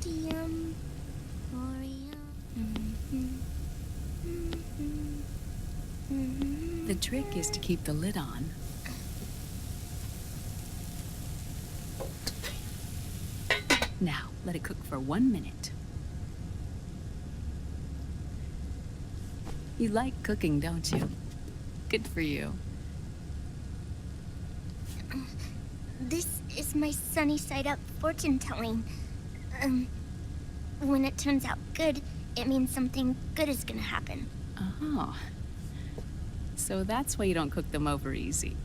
Sodium. The trick is to keep the lid on. Now, let it cook for 1 minute. You like cooking, don't you? Good for you. This is my sunny side up fortune telling. When it turns out good, it means something good is gonna happen. Oh. So that's why you don't cook them over easy.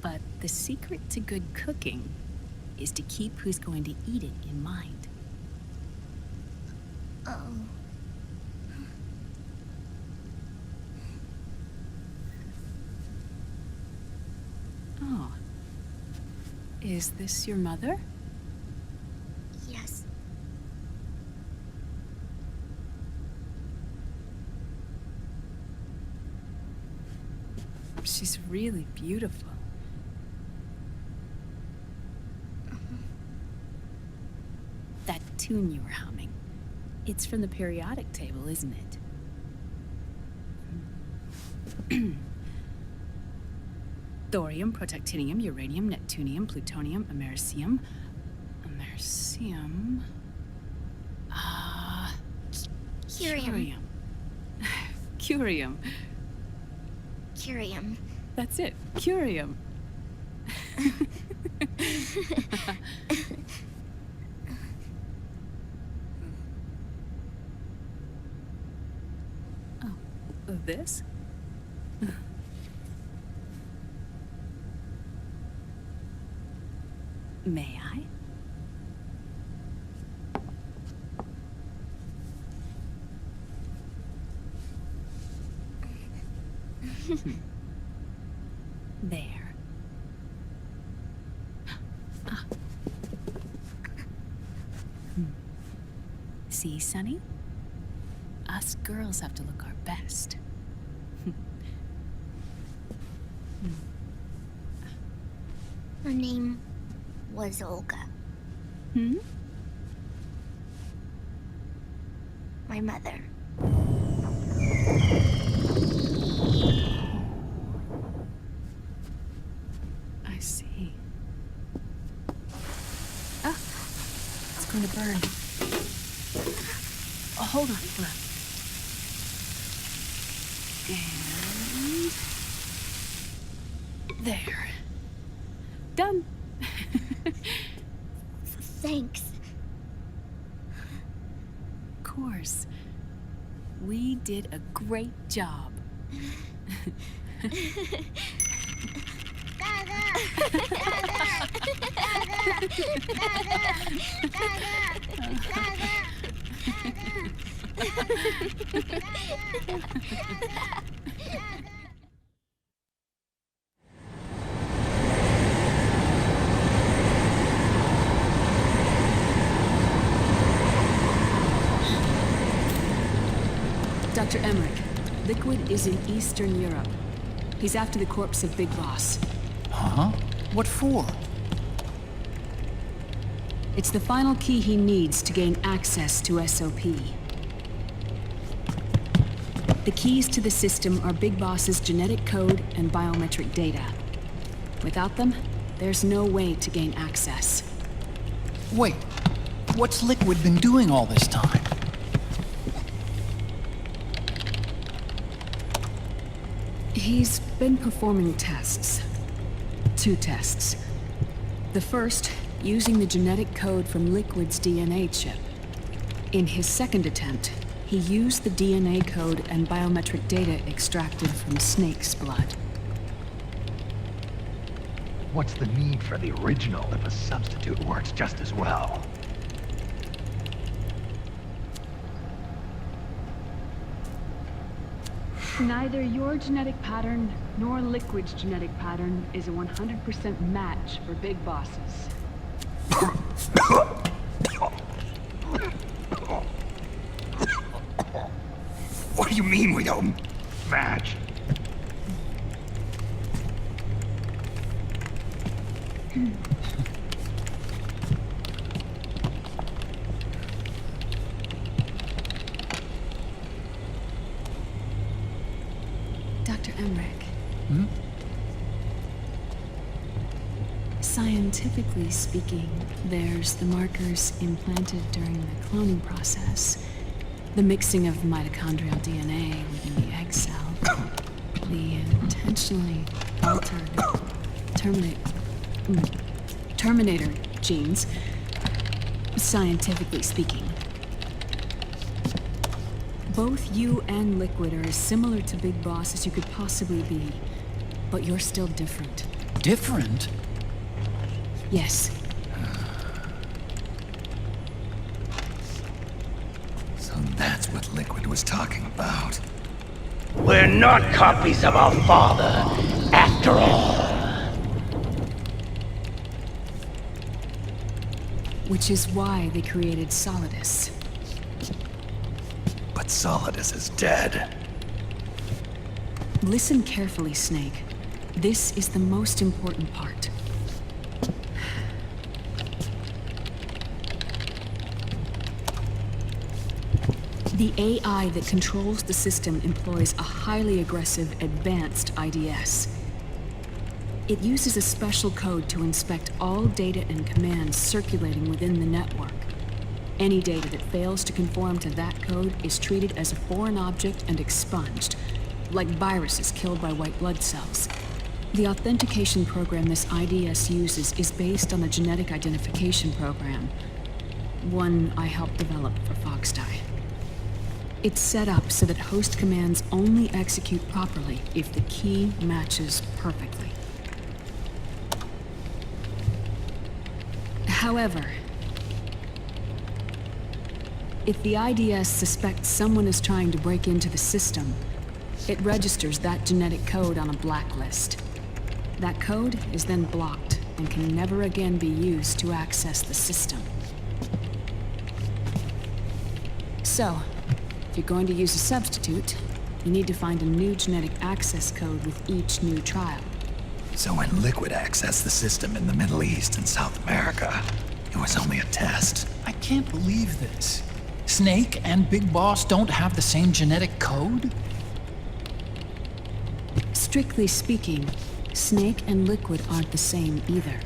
But the secret to good cooking is to keep who's going to eat it in mind. Oh. Oh. Is this your mother? Yes. She's really beautiful. That tune you were humming, it's from the periodic table, isn't it? Thorium, protactinium, uranium, neptunium, plutonium, americium. Curium. Curium. Curium. That's it, curium. Oh, this? May I? There. Ah. See, Sonny? Us girls have to look our best. Her name was Olga. Hmm? My mother. I see. Ah! It's going to burn. Oh, hold on. And... there. Done. Thanks. Of course. We did a great job. Dr. Emmerich, Liquid is in Eastern Europe. He's after the corpse of Big Boss. Huh? What for? It's the final key he needs to gain access to SOP. The keys to the system are Big Boss's genetic code and biometric data. Without them, there's no way to gain access. Wait, what's Liquid been doing all this time? He's been performing tests. 2 tests. The first, using the genetic code from Liquid's DNA chip. In his second attempt, he used the DNA code and biometric data extracted from Snake's blood. What's the need for the original if a substitute works just as well? Neither your genetic pattern nor Liquid's genetic pattern is a 100% match for Big Bosses. do you mean we don't match? Dr. Emmerich. Hmm? Scientifically speaking, there's the markers implanted during the cloning process, the mixing of mitochondrial DNA within the egg cell, the intentionally altered terminator genes, scientifically speaking. Both you and Liquid are as similar to Big Boss as you could possibly be, but you're still different. Different? Yes. So that's what Liquid was talking about. We're not copies of our father, after all. Which is why they created Solidus. But Solidus is dead. Listen carefully, Snake. This is the most important part. The AI that controls the system employs a highly aggressive, advanced IDS. It uses a special code to inspect all data and commands circulating within the network. Any data that fails to conform to that code is treated as a foreign object and expunged, like viruses killed by white blood cells. The authentication program this IDS uses is based on a genetic identification program, one I helped develop for Foxdie. It's set up so that host commands only execute properly if the key matches perfectly. However, if the IDS suspects someone is trying to break into the system, it registers that genetic code on a blacklist. That code is then blocked and can never again be used to access the system. So, if you're going to use a substitute, you need to find a new genetic access code with each new trial. So when Liquid accessed the system in the Middle East and South America, it was only a test. I can't believe this. Snake and Big Boss don't have the same genetic code? Strictly speaking, Snake and Liquid aren't the same either.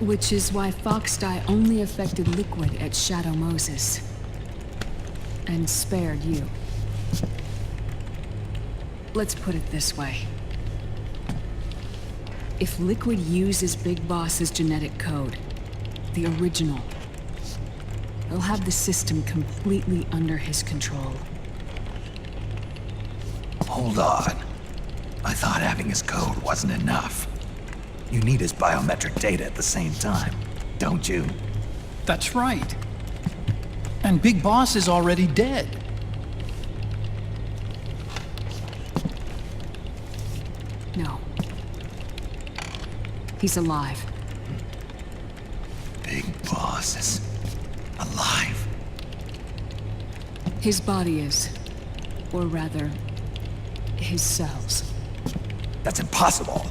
Which is why Foxdie only affected Liquid at Shadow Moses. And spared you. Let's put it this way. If Liquid uses Big Boss's genetic code, the original, he'll have the system completely under his control. Hold on. I thought having his code wasn't enough. You need his biometric data at the same time, don't you? That's right. And Big Boss is already dead. No. He's alive. Big Boss is alive. His body is. Or rather, his cells. That's impossible.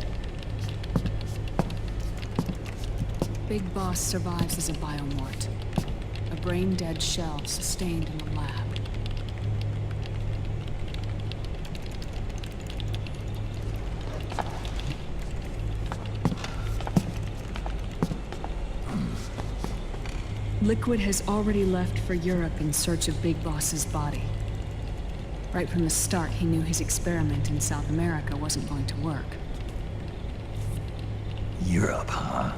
Big Boss survives as a biomort. A brain-dead shell sustained in the lab. Liquid has already left for Europe in search of Big Boss's body. Right from the start, he knew his experiment in South America wasn't going to work. Europe, huh?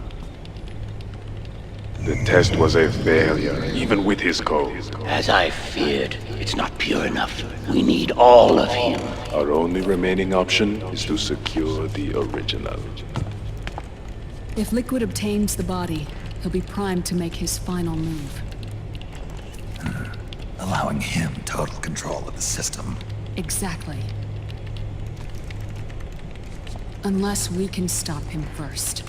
The test was a failure, even with his code. As I feared, it's not pure enough. We need all of him. Our only remaining option is to secure the original. If Liquid obtains the body, he'll be primed to make his final move. Allowing him total control of the system. Exactly. Unless we can stop him first.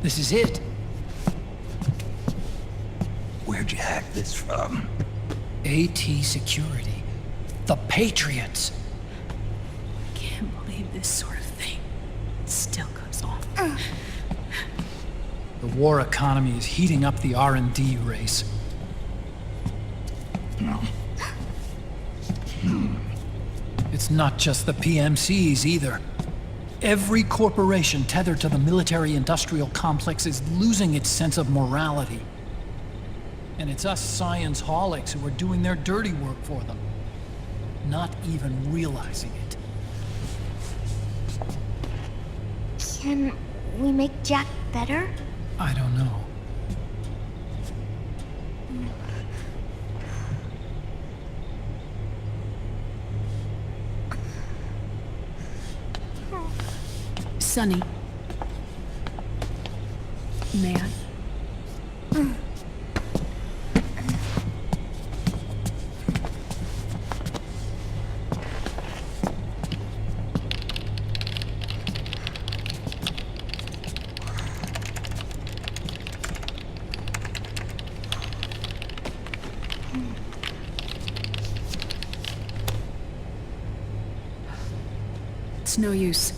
This is it. Where'd you hack this from? AT Security. The Patriots. Can't believe this sort of thing still goes on. The war economy is heating up the R&D race. No. It's not just the PMCs either. Every corporation tethered to the military-industrial complex is losing its sense of morality. And it's us science-holics who are doing their dirty work for them, not even realizing it. Can we make Jack better? I don't know. Sonny. May I? It's no use.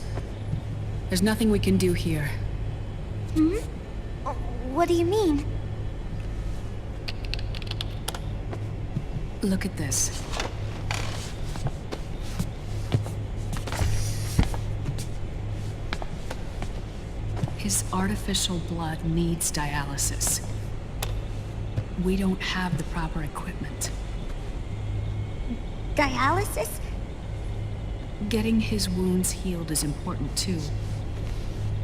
There's nothing we can do here. What do you mean? Look at this. His artificial blood needs dialysis. We don't have the proper equipment. Dialysis? Getting his wounds healed is important too.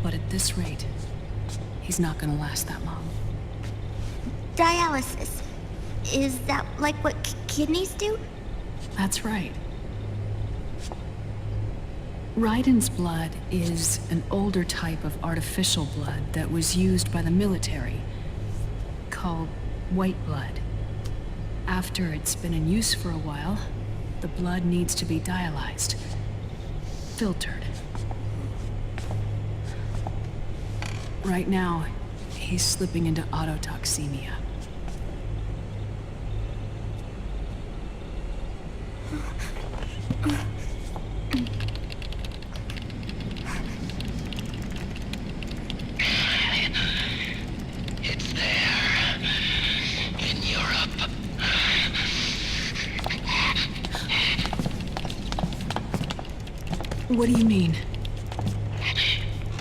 But at this rate, he's not gonna last that long. Dialysis. Is that like what kidneys do? That's right. Raiden's blood is an older type of artificial blood that was used by the military, called white blood. After it's been in use for a while, the blood needs to be dialyzed, filtered. Right now, he's slipping into autotoxemia. It's there. In Europe. What do you mean?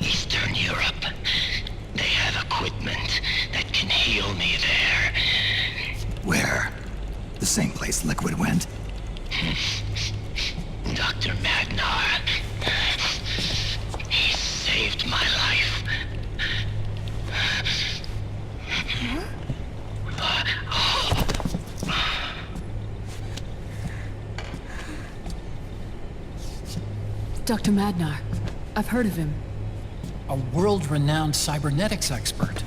Eastern Europe. They have equipment that can heal me there. Where? The same place Liquid went? Dr. Magnar. He saved my life. Dr. Madnar. I've heard of him. A world-renowned cybernetics expert.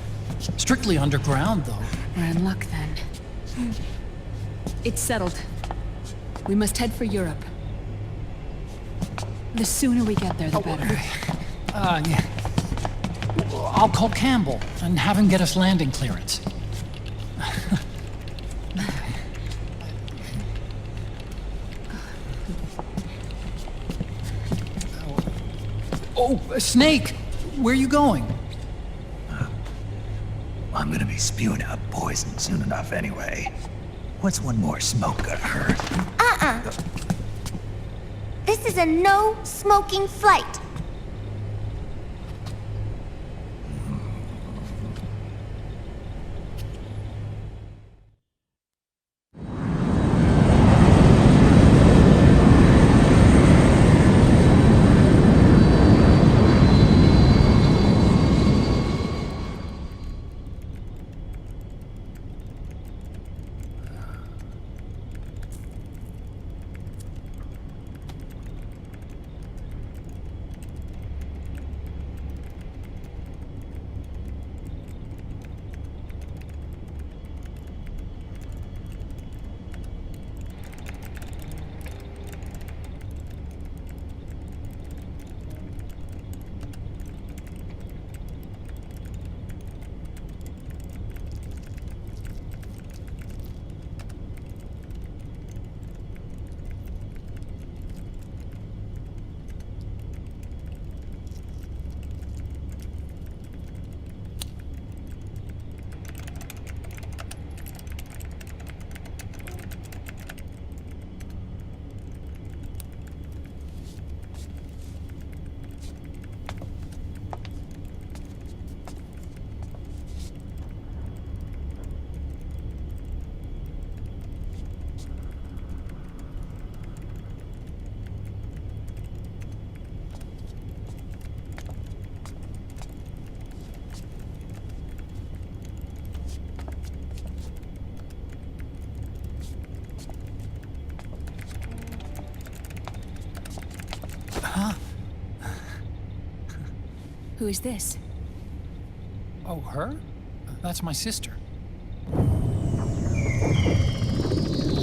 Strictly underground, though. We're in luck then. It's settled. We must head for Europe. The sooner we get there, the better. Yeah. I'll call Campbell and have him get us landing clearance. Oh, Snake! Where are you going? I'm gonna be spewing out poison soon enough anyway. What's one more smoke gonna hurt? This is a no-smoking flight. Who is this? Oh, her? That's my sister.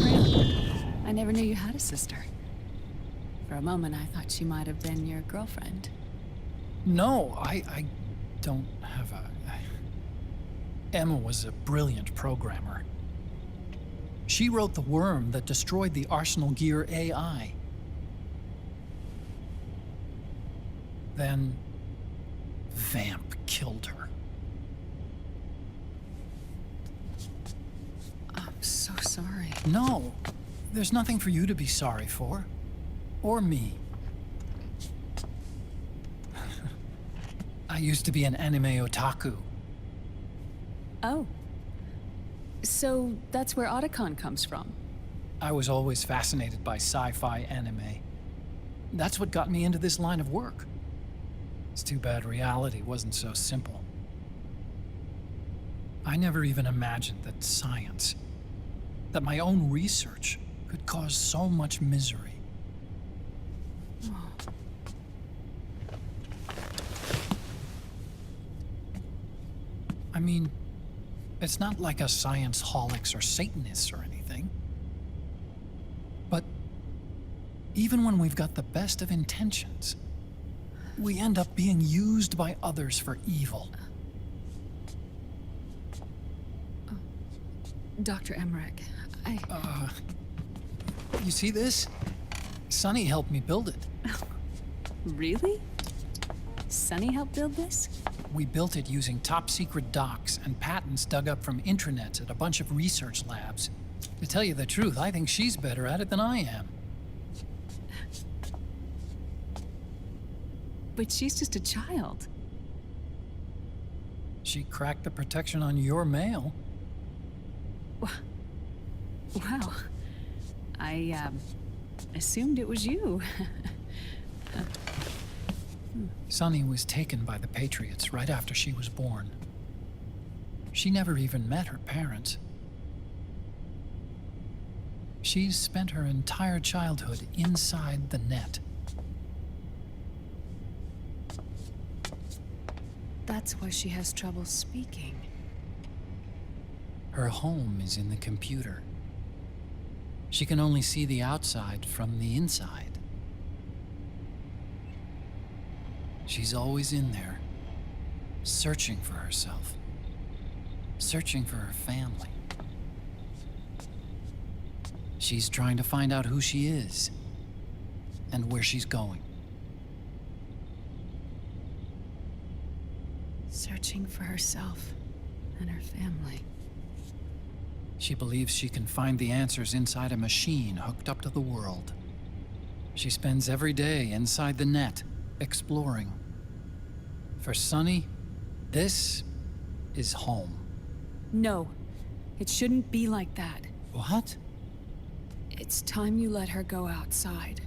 Really? I never knew you had a sister. For a moment, I thought she might have been your girlfriend. No, I don't have a... Emma was a brilliant programmer. She wrote the worm that destroyed the Arsenal Gear AI. Then... Vamp killed her. I'm so sorry. No, there's nothing for you to be sorry for. Or me. I used to be an anime otaku. Oh. So that's where Otacon comes from. I was always fascinated by sci-fi anime. That's what got me into this line of work. It's too bad reality wasn't so simple. I never even imagined that science, that my own research, could cause so much misery. I mean, it's not like us science holics or Satanists or anything. But even when we've got the best of intentions, we end up being used by others for evil. Dr. Emmerich, You see this? Sonny helped me build it. Really? Sonny helped build this? We built it using top-secret docs and patents dug up from intranets at a bunch of research labs. To tell you the truth, I think she's better at it than I am. But she's just a child. She cracked the protection on your mail. Wow. I, assumed it was you. Sonny was taken by the Patriots right after she was born. She never even met her parents. She's spent her entire childhood inside the net. That's why she has trouble speaking. Her home is in the computer. She can only see the outside from the inside. She's always in there, searching for herself, searching for her family. She's trying to find out who she is and where she's going. Searching for herself and her family. She believes she can find the answers inside a machine hooked up to the world. She spends every day inside the net, exploring. For Sonny, this is home. No, it shouldn't be like that. What? It's time you let her go outside.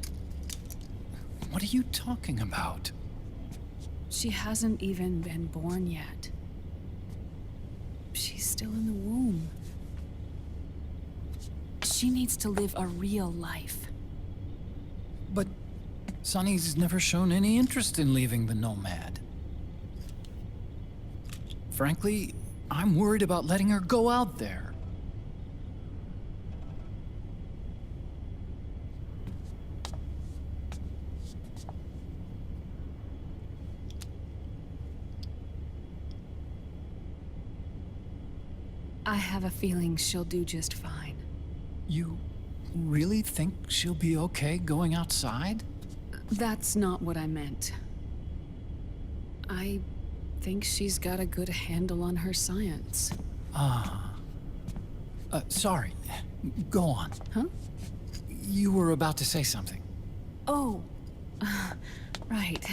What are you talking about? She hasn't even been born yet. She's still in the womb. She needs to live a real life. But Sonny's never shown any interest in leaving the Nomad. Frankly, I'm worried about letting her go out there. I have a feeling she'll do just fine. You really think she'll be okay going outside? That's not what I meant. I think she's got a good handle on her science. Sorry. Go on. Huh? You were about to say something. Oh, right.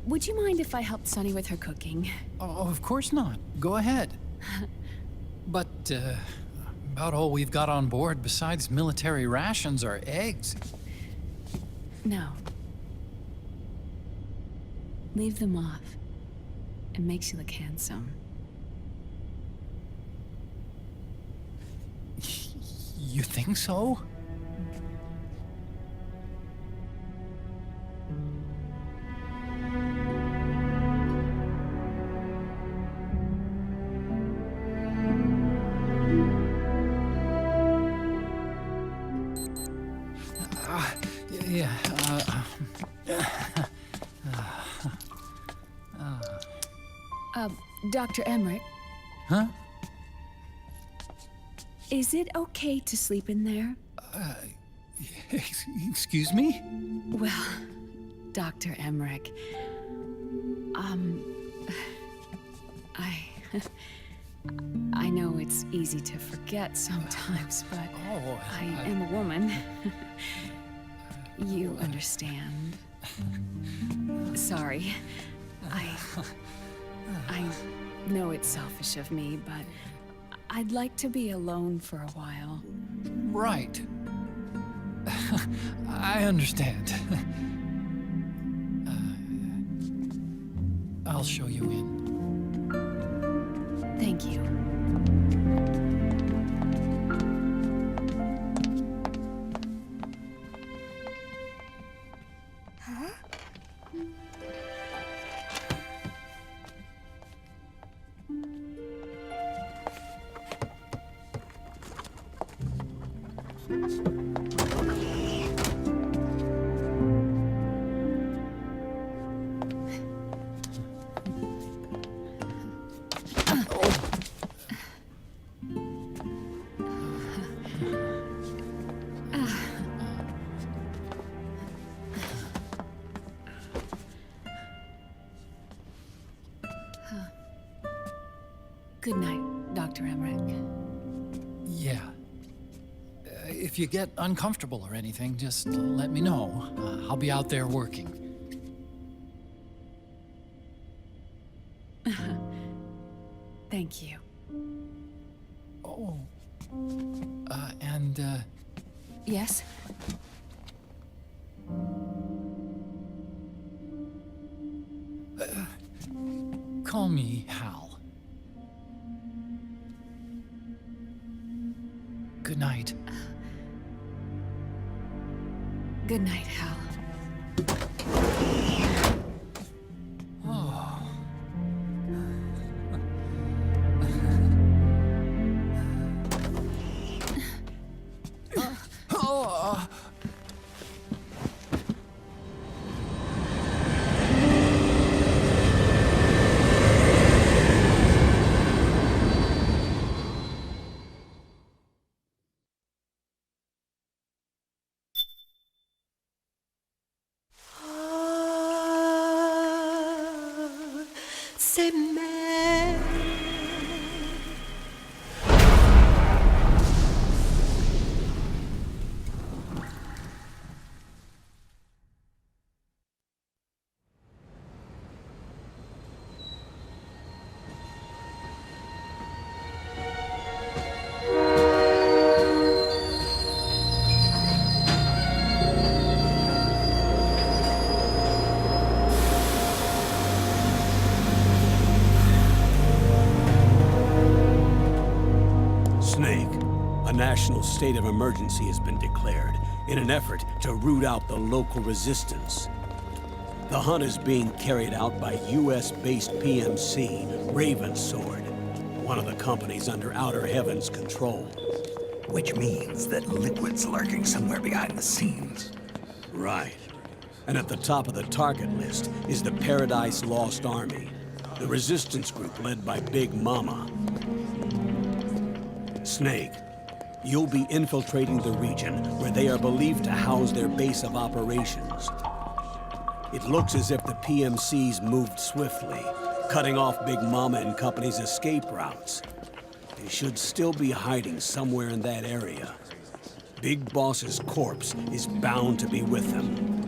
Would you mind if I helped Sonny with her cooking? Oh, of course not. Go ahead. But, about all we've got on board besides military rations are eggs. No. Leave them off. It makes you look handsome. You think so? Dr. Emmerich, Huh? is it okay to sleep in there? Excuse me? Well, Dr. Emmerich, I know it's easy to forget sometimes, but I am a woman. You understand. Sorry. I know it's selfish of me, but I'd like to be alone for a while. Right. I understand. I'll show you in. Thank you. Good night, Dr. Emmerich. Yeah. If you get uncomfortable or anything, just let me know. I'll be out there working. Thank you. Oh. Yes? Call me Hal. Good night. Good night, Hal. Snake, a national state of emergency has been declared in an effort to root out the local resistance. The hunt is being carried out by US-based PMC, Ravensword, one of the companies under Outer Heaven's control. Which means that Liquid's lurking somewhere behind the scenes. Right. And at the top of the target list is the Paradise Lost Army, the resistance group led by Big Mama. Snake, you'll be infiltrating the region where they are believed to house their base of operations. It looks as if the PMCs moved swiftly, cutting off Big Mama and company's escape routes. They should still be hiding somewhere in that area. Big Boss's corpse is bound to be with them.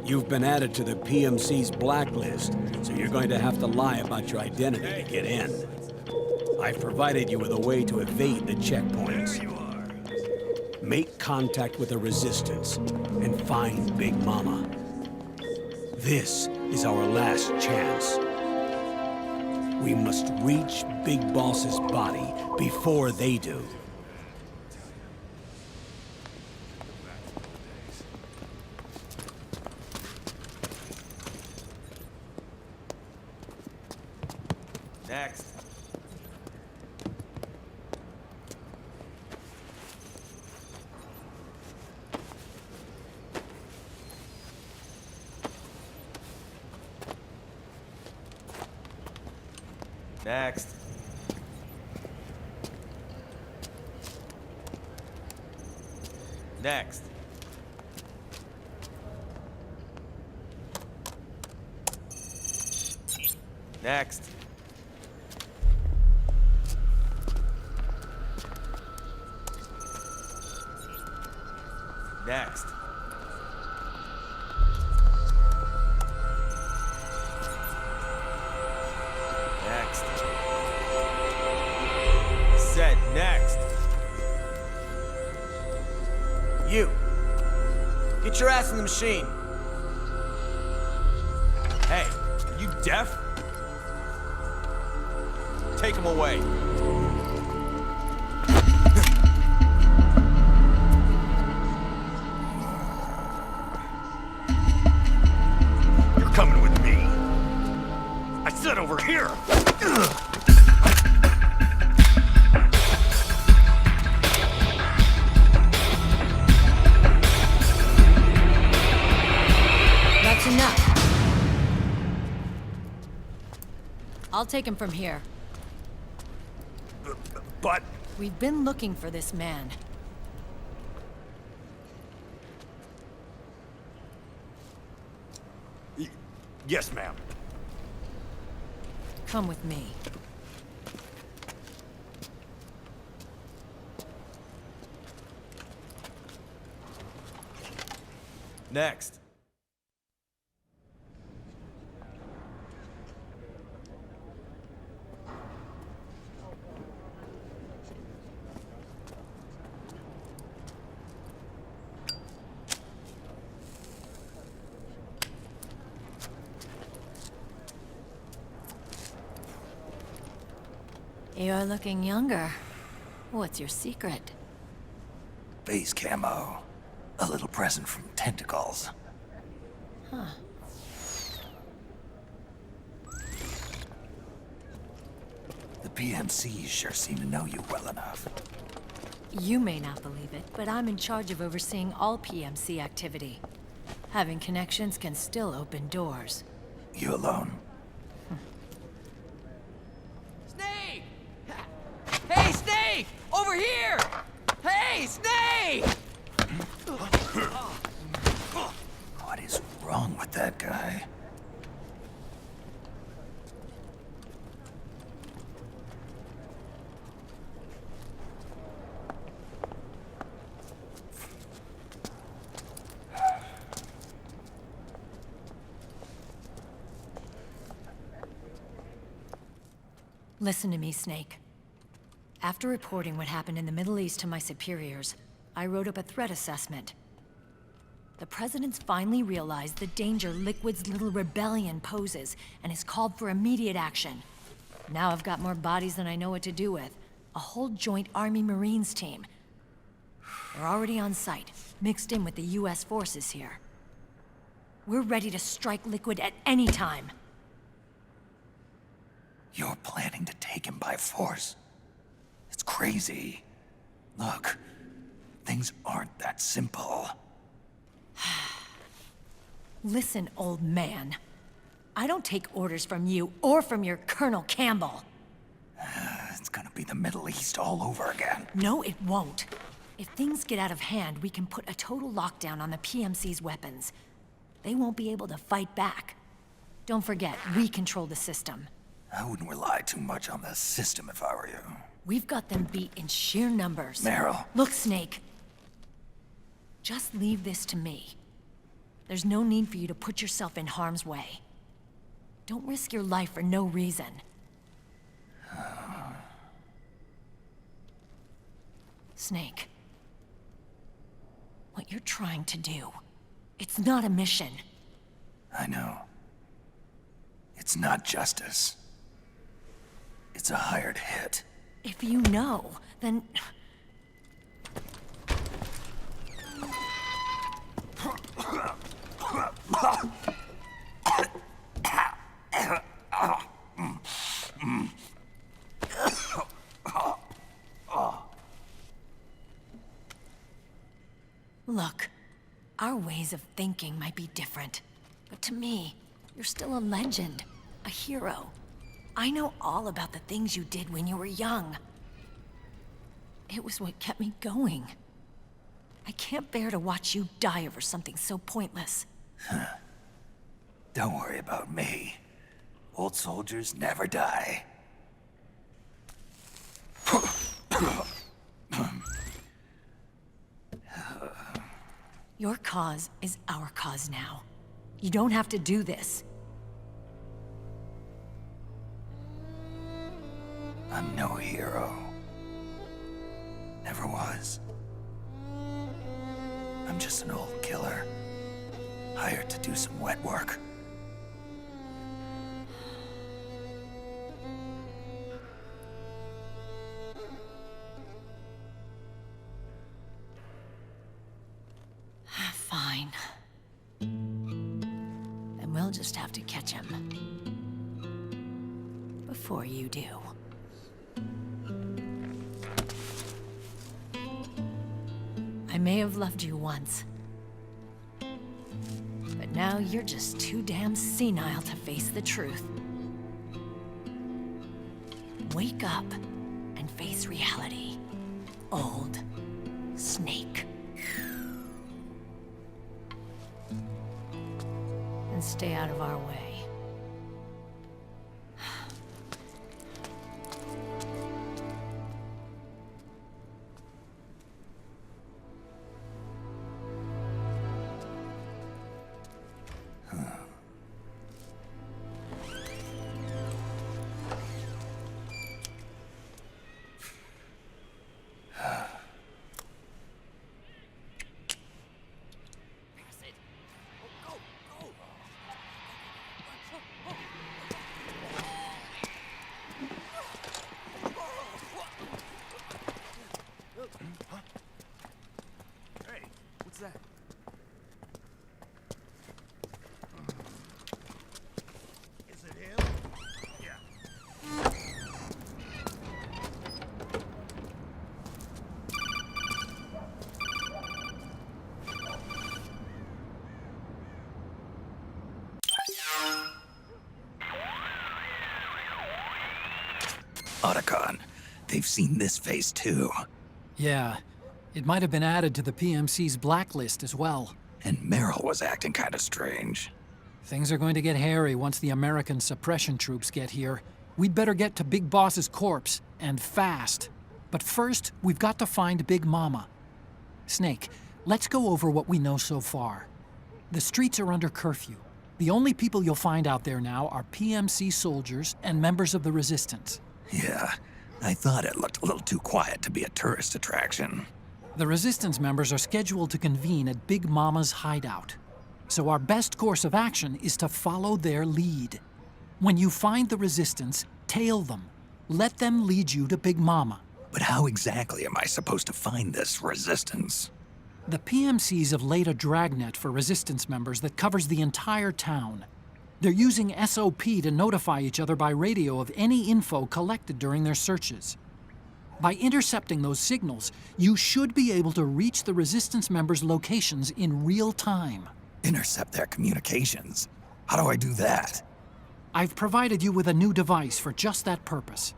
You've been added to the PMC's blacklist, so you're going to have to lie about your identity to get in. I've provided you with a way to evade the checkpoints. Make contact with the Resistance and find Big Mama. This is our last chance. We must reach Big Boss's body before they do. Next. Next. Next. Next. Next. Next. Said next. You. Get your ass in the machine. Hey, are you deaf? Take him away. You're coming with me. I said over here. That's enough. I'll take him from here. But... We've been looking for this man. Yes, ma'am. Come with me. Next. You're looking younger. What's your secret? Base camo. A little present from Tentacles. Huh. The PMCs sure seem to know you well enough. You may not believe it, but I'm in charge of overseeing all PMC activity. Having connections can still open doors. You alone? Snake! Hey, Snake! Over here! Hey, Snake! What is wrong with that guy? Listen to me, Snake. After reporting what happened in the Middle East to my superiors, I wrote up a threat assessment. The President's finally realized the danger Liquid's little rebellion poses and has called for immediate action. Now I've got more bodies than I know what to do with. A whole joint Army-Marines team. We're already on site, mixed in with the US forces here. We're ready to strike Liquid at any time. You're planning to take him by force. It's crazy. Look, things aren't that simple. Listen, old man. I don't take orders from you or from your Colonel Campbell. It's gonna be the Middle East all over again. No, it won't. If things get out of hand, we can put a total lockdown on the PMC's weapons. They won't be able to fight back. Don't forget, we control the system. I wouldn't rely too much on the system if I were you. We've got them beat in sheer numbers. Meryl. Look, Snake. Just leave this to me. There's no need for you to put yourself in harm's way. Don't risk your life for no reason. Snake. What you're trying to do, it's not a mission. I know. It's not justice. It's a hired hit. If you know, then... Look, our ways of thinking might be different, but to me, you're still a legend, a hero. I know all about the things you did when you were young. It was what kept me going. I can't bear to watch you die over something so pointless. Don't worry about me. Old soldiers never die. Your cause is our cause now. You don't have to do this. I'm no hero. Never was. I'm just an old killer, hired to do some wet work. Fine. Then we'll just have to catch him. Before you do. I may have loved you once. But now you're just too damn senile to face the truth. Wake up and face reality. Old Snake. And stay out of our way. Otacon, they've seen this face too. Yeah, it might have been added to the PMC's blacklist as well. And Meryl was acting kinda strange. Things are going to get hairy once the American suppression troops get here. We'd better get to Big Boss's corpse, and fast. But first, we've got to find Big Mama. Snake, let's go over what we know so far. The streets are under curfew. The only people you'll find out there now are PMC soldiers and members of the Resistance. Yeah, I thought it looked a little too quiet to be a tourist attraction. The Resistance members are scheduled to convene at Big Mama's hideout. So our best course of action is to follow their lead. When you find the Resistance, tail them. Let them lead you to Big Mama. But how exactly am I supposed to find this Resistance? The PMCs have laid a dragnet for Resistance members that covers the entire town. They're using SOP to notify each other by radio of any info collected during their searches. By intercepting those signals, you should be able to reach the Resistance members' locations in real time. Intercept their communications? How do I do that? I've provided you with a new device for just that purpose.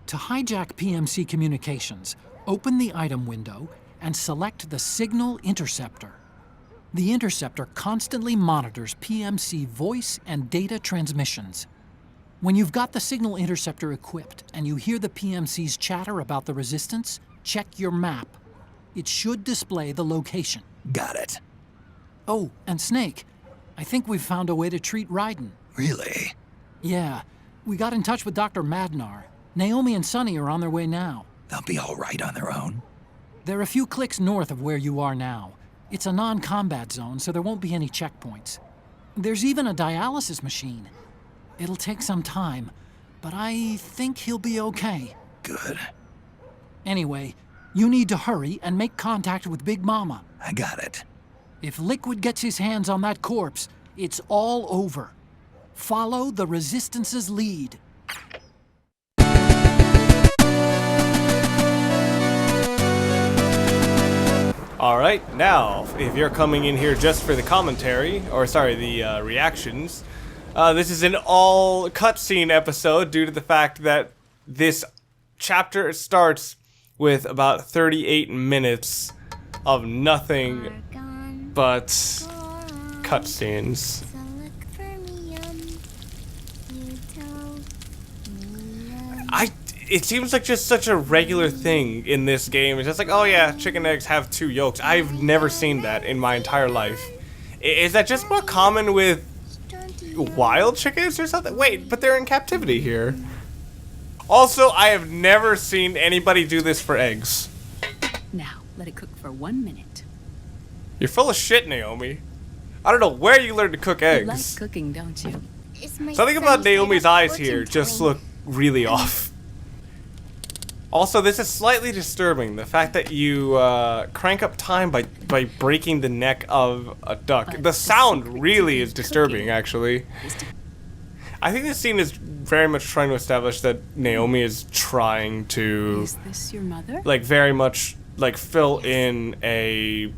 To hijack PMC communications, open the item window and select the Signal Interceptor. The interceptor constantly monitors PMC voice and data transmissions. When you've got the Signal Interceptor equipped and you hear the PMC's chatter about the Resistance, check your map. It should display the location. Got it. Oh, and Snake, I think we've found a way to treat Raiden. Really? Yeah, we got in touch with Dr. Madnar. Naomi and Sonny are on their way now. They'll be all right on their own? They're a few clicks north of where you are now. It's a non-combat zone, so there won't be any checkpoints. There's even a dialysis machine. It'll take some time, but I think he'll be okay. Good. Anyway, you need to hurry and make contact with Big Mama. I got it. If Liquid gets his hands on that corpse, it's all over. Follow the Resistance's lead. Alright, now, if you're coming in here just for the commentary, or sorry, the reactions, This is an all cutscene episode due to the fact that this chapter starts with about 38 minutes of nothing but cutscenes. It seems like just such a regular thing in this game. It's just like, oh yeah, chicken eggs have 2 yolks. I've never seen that in my entire life. Is that just more common with wild chickens or something? Wait, but they're in captivity here. Also, I have never seen anybody do this for eggs. Now, let it cook for 1 minute. You're full of shit, Naomi. I don't know where you learned to cook eggs. You like cooking, don't you? Something about Naomi's eyes here just look really off. Also, this is slightly disturbing. The fact that you crank up time by breaking the neck of a duck. The sound really is disturbing, actually. I think this scene is very much trying to establish that Naomi is trying to... Is this your mother? Like, very much, like, fill in a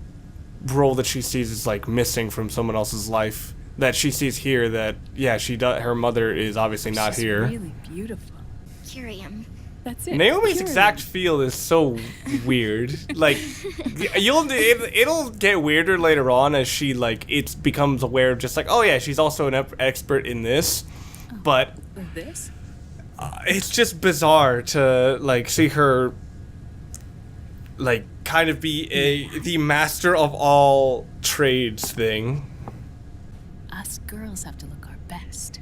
role that she sees as, like, missing from someone else's life. That she sees here that, yeah, her mother is obviously not here. She's really beautiful. Curium. That's it. Naomi's exact feel is so weird. Like, it'll get weirder later on as she, like, becomes aware of just like, oh yeah, she's also an expert in this. But this? It's just bizarre to, like, see her, like, kind of be the master of all trades thing. Us girls have to look our best.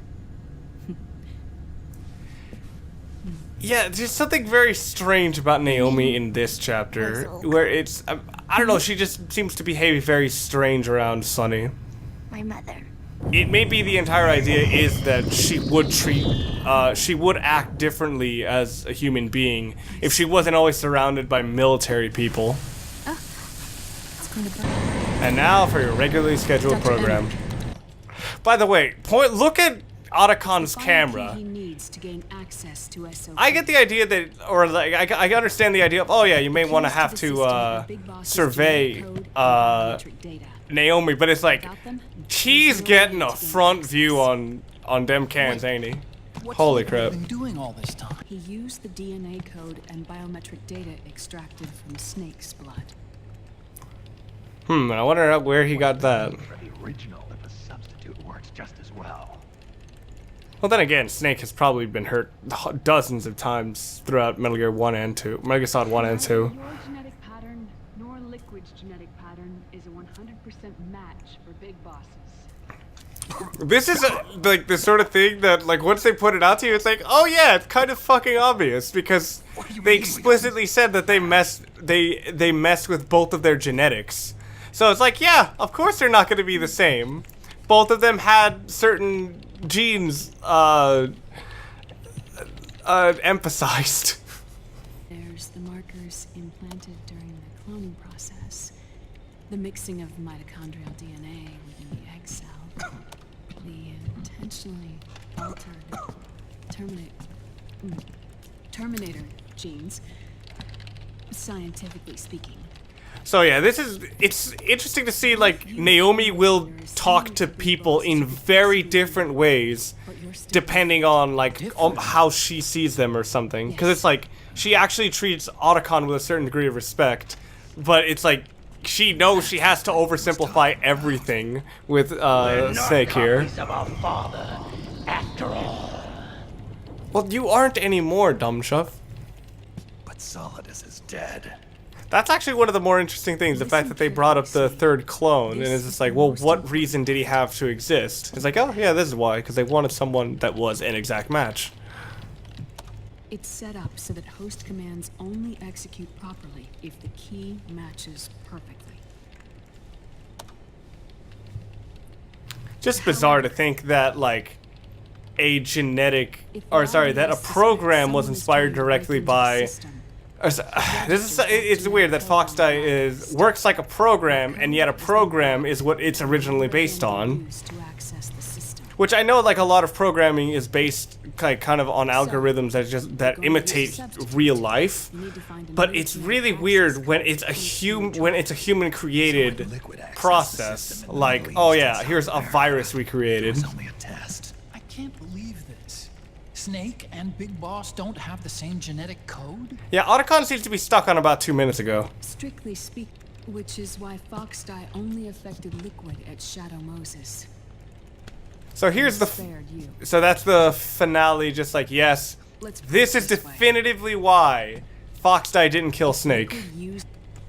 Yeah, there's something very strange about Naomi in this chapter, where it's, I don't know, she just seems to behave very strange around Sunny. My mother. It may be the entire idea is that she would act differently as a human being if she wasn't always surrounded by military people. And now for your regularly scheduled program. By the way, look at Otacon's camera. He needs to gain access to SOP. I get the idea that, or like, I understand the idea of, oh yeah, you may want to have to survey Naomi, but it's like, he's getting a front view on them cans, ain't he? Holy crap. Been doing all this time. He used the DNA code and biometric data extracted from Snake's blood. I wonder where he got that. The original, if a substitute works just as well. Well, then again, Snake has probably been hurt dozens of times throughout Metal Gear 1 and 2. Metal Gear Solid 1 and 2. Your genetic pattern, nor Liquid's genetic pattern, is a 100% match for big bosses. This is like the sort of thing that, like, once they put it out to you, it's like, oh yeah, it's kind of fucking obvious because they explicitly said that they messed with both of their genetics. So it's like, yeah, of course they're not going to be the same. Both of them had certain genes emphasized. There's the markers implanted during the cloning process. The mixing of mitochondrial DNA within the egg cell. The intentionally altered Terminator genes, scientifically speaking. So yeah, it's interesting to see, like, Naomi will talk to people in very different ways depending on, like, how she sees them or something. Because it's like, she actually treats Otacon with a certain degree of respect, but it's like, she knows she has to oversimplify everything with Snake here. Of our father, after all. Well, you aren't anymore, Dumbshuff. But Solidus is dead. That's actually one of the more interesting things, the fact that they brought up the third clone, and it's just like, well, what reason did he have to exist? It's like, oh, yeah, this is why, because they wanted someone that was an exact match. It's set up so that host commands only execute properly if the key matches perfectly. Just bizarre to think that, like, a genetic, or sorry, that a program was inspired directly by... It's weird that Foxdie works like a program, and yet a program is what it's originally based on. Which I know, like, a lot of programming is based kind of on algorithms that imitate real life, but it's really weird when it's a human created process. Like, oh yeah, here's a virus we created. It was only a test. Snake and Big Boss don't have the same genetic code? Yeah, Otacon seems to be stuck on about 2 minutes ago. Strictly speak, which is why Fox Die only affected Liquid at Shadow Moses. So here's the... Spared you. So that's the finale, just like, yes, this is definitively why Fox Die didn't kill Snake.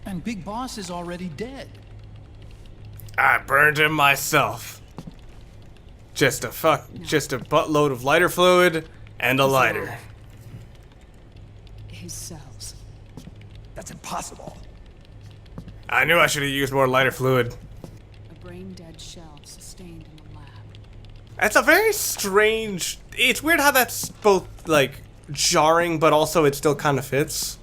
And Big Boss is already dead. I burned him myself. Just a buttload of lighter fluid and a lighter. His cells. That's impossible. I knew I should have used more lighter fluid. A brain-dead shell sustained in the lab. That's a very strange... It's weird how that's both, like, jarring, but also it still kind of fits.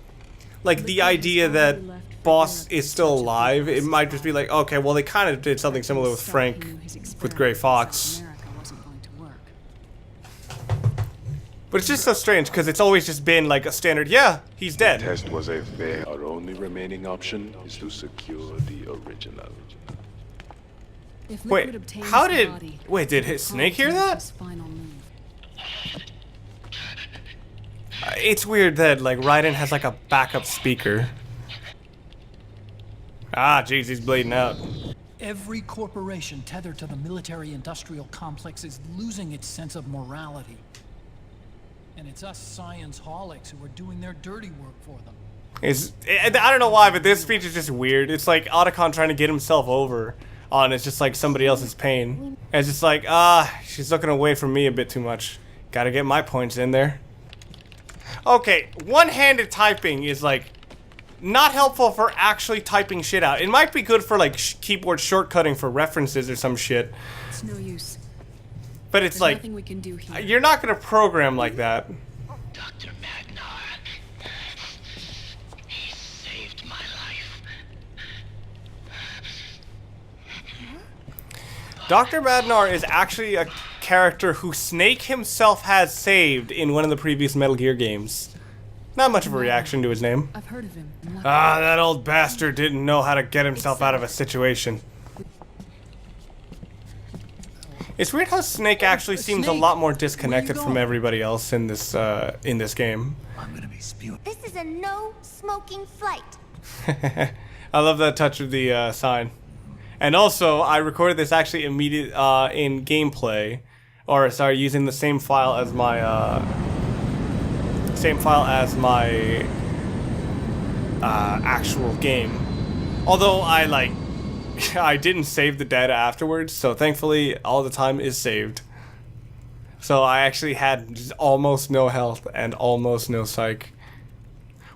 Like, the idea that Boss is still alive, it might just be like, okay, well, they kind of did something similar with Frank, with Gray Fox. But it's just so strange, because it's always just been, like, a standard, yeah, he's dead. The test was a fail. Our only remaining option is to secure the original. Wait, how did... Wait, did Snake hear that? It's weird that, like, Raiden has, like, a backup speaker. Ah, jeez, he's bleeding out. Every corporation tethered to the military-industrial complex is losing its sense of morality. And it's us science-holics who are doing their dirty work for them. I don't know why, but this speech is just weird. It's like Otacon trying to get himself over on it's just like somebody else's pain. And it's just like, she's looking away from me a bit too much. Gotta get my points in there. Okay, one-handed typing is like not helpful for actually typing shit out. It might be good for like keyboard shortcutting for references or some shit. It's no use. But it's like, nothing we can do here. You're not gonna program like that. Dr. Magnar, he saved my life. Dr. Magnar is actually a character who Snake himself has saved in one of the previous Metal Gear games. Not much of a reaction to his name. I've heard of him. Ah, that old bastard didn't know how to get himself out of a situation. It's weird how Snake actually seems a lot more disconnected from everybody else in this game. I'm gonna be spewing. This is a no smoking flight. I love that touch of the sign. And also, I recorded this actually immediate in gameplay, or sorry, using the same file as my actual game. Although I didn't save the data afterwards, so thankfully all the time is saved. So I actually had just almost no health and almost no psych.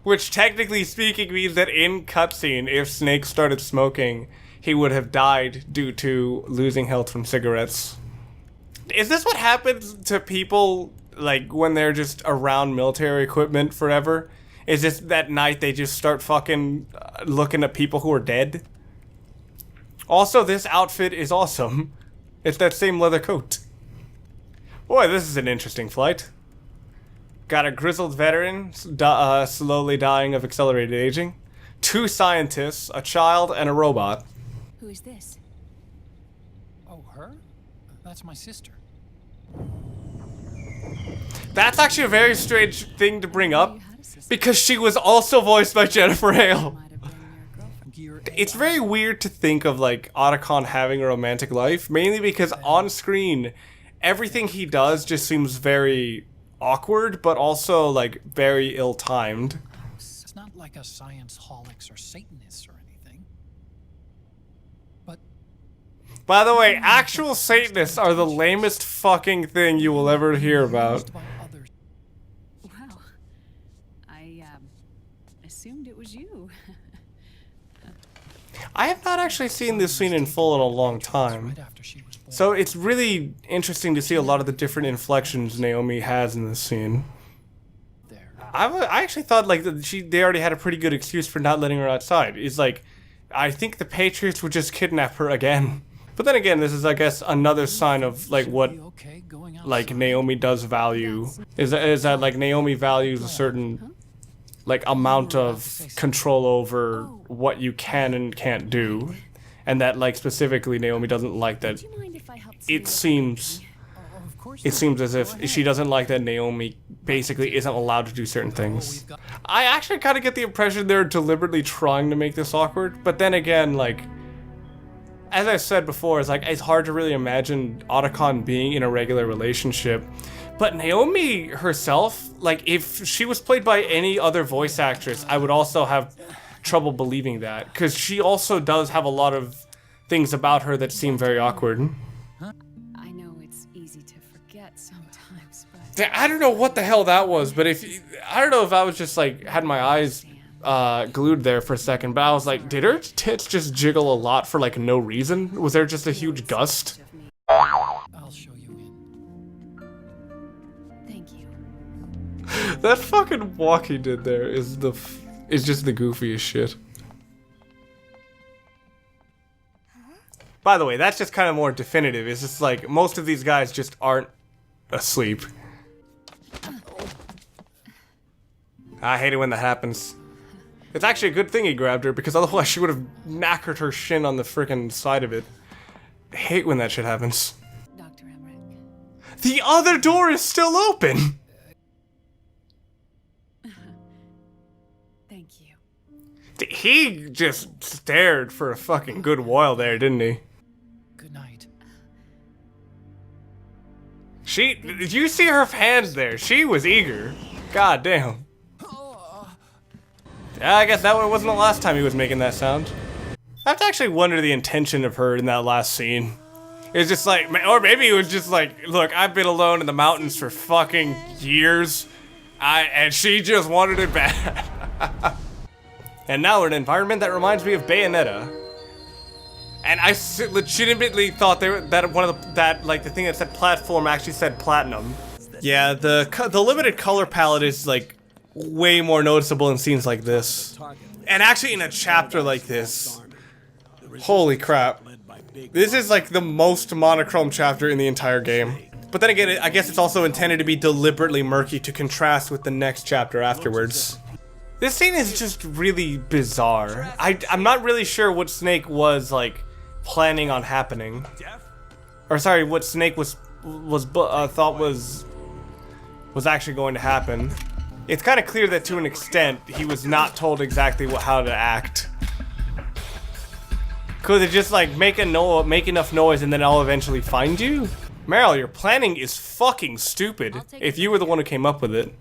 Which technically speaking means that in cutscene, if Snake started smoking, he would have died due to losing health from cigarettes. Is this what happens to people like when they're just around military equipment forever? Is this that night they just start fucking looking at people who are dead? Also, this outfit is awesome. It's that same leather coat. Boy, this is an interesting flight. Got a grizzled veteran slowly dying of accelerated aging. 2 scientists, a child, and a robot. Who is this? Oh, her? That's my sister. That's actually a very strange thing to bring up, because she was also voiced by Jennifer Hale. It's very weird to think of like Otacon having a romantic life, mainly because on screen, everything he does just seems very awkward, but also like very ill-timed. It's not like a science-holics or Satanists or anything. But... By the way, actual Satanists are the lamest fucking thing you will ever hear about. Well, I assumed it was you. I have not actually seen this scene in full in a long time. So it's really interesting to see a lot of the different inflections Naomi has in this scene. I actually thought like they already had a pretty good excuse for not letting her outside. It's like, I think the Patriots would just kidnap her again. But then again, this is I guess another sign of like what like Naomi does value. Is that like Naomi values a certain like amount of control over what you can and can't do, and that like specifically Naomi doesn't like that. It seems it seems as if she doesn't like that Naomi basically isn't allowed to do certain things. I actually kind of get the impression they're deliberately trying to make this awkward, but then again, like, as I said before, it's like, it's hard to really imagine Otacon being in a regular relationship. But Naomi herself, like, if she was played by any other voice actress, I would also have trouble believing that, because she also does have a lot of things about her that seem very awkward. I know it's easy to forget sometimes, but I don't know what the hell that was, but I don't know if I was just like had my eyes glued there for a second, but I was like, did her tits just jiggle a lot for like no reason? Was there just a huge gust? I'll show you in. thank you. That fucking walk he did there is just the goofiest shit. By the way, that's just kind of more definitive. It's just like most of these guys just aren't asleep. I hate it when that happens. It's actually a good thing he grabbed her, because otherwise she would have knackered her shin on the frickin' side of it. I hate when that shit happens. Dr. Emmerich. The other door is still open! Thank you. He just stared for a fucking good while there, didn't he? Good night. Did you see her hands there? She was eager. God damn. Yeah, I guess that one wasn't the last time he was making that sound. I have to actually wonder the intention of her in that last scene. It was just like, or maybe it was just like, look, I've been alone in the mountains for fucking years, and she just wanted it bad. And now we're in an environment that reminds me of Bayonetta. And I legitimately thought that one of the thing that said platform actually said platinum. Yeah, the limited color palette is like way more noticeable in scenes like this. And actually in a chapter like this. Holy crap. This is like the most monochrome chapter in the entire game. But then again, I guess it's also intended to be deliberately murky to contrast with the next chapter afterwards. This scene is just really bizarre. I'm not really sure what Snake was like planning on happening. Or sorry, what Snake thought was actually going to happen. It's kind of clear that to an extent he was not told exactly how to act. Could it just like make enough noise and then I'll eventually find you? Meryl, your planning is fucking stupid. If you were the one who came up with it.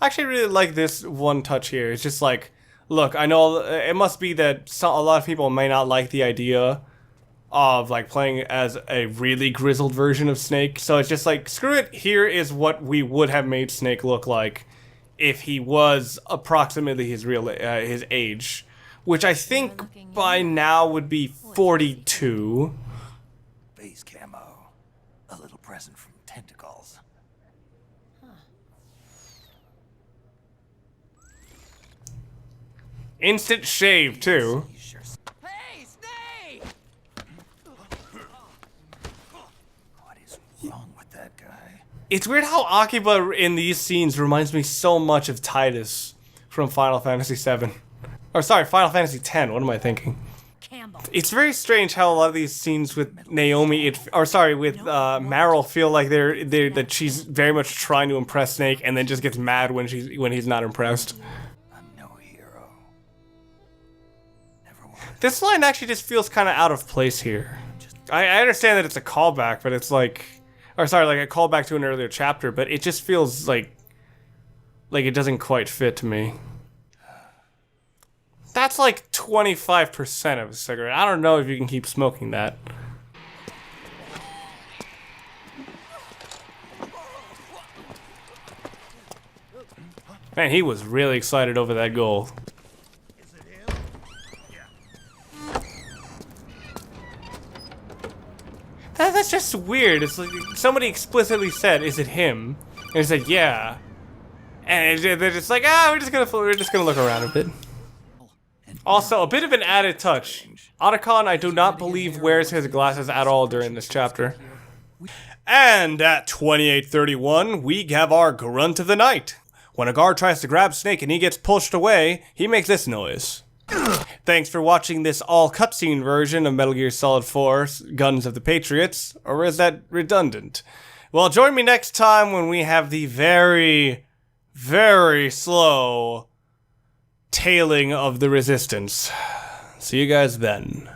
I actually really like this one touch here. It's just like, look, I know it must be that a lot of people may not like the idea of like playing as a really grizzled version of Snake. So it's just like, screw it. Here is what we would have made Snake look like if he was approximately his age, which I think by now would be 42. Base camo. A little present from Tentacles. Instant shave too. Hey, Snake! What is wrong with that guy? It's weird how Akiba in these scenes reminds me so much of Titus from Final Fantasy VII. Or sorry, Final Fantasy X, what am I thinking? Campbell. It's very strange how a lot of these scenes with Naomi, with Meryl feel like that she's very much trying to impress Snake and then just gets mad when he's not impressed. I'm no hero. Never was. This line actually just feels kind of out of place here. I understand that it's a callback, but it's like, or sorry, like a callback to an earlier chapter, but it just feels like it doesn't quite fit to me. That's like 25% of a cigarette. I don't know if you can keep smoking that. Man, he was really excited over that goal. That's just weird. It's like somebody explicitly said, "Is it him?" And he said, "Yeah." And they're just like, we're just gonna look around a bit. Also, a bit of an added touch. Otacon, I do not believe, wears his glasses at all during this chapter. And at 28:31, we have our grunt of the night. When a guard tries to grab Snake and he gets pushed away, he makes this noise. Thanks for watching this all cutscene version of Metal Gear Solid 4 Guns of the Patriots, or is that redundant? Well, join me next time when we have the very, very slow tailing of the Resistance. See you guys then.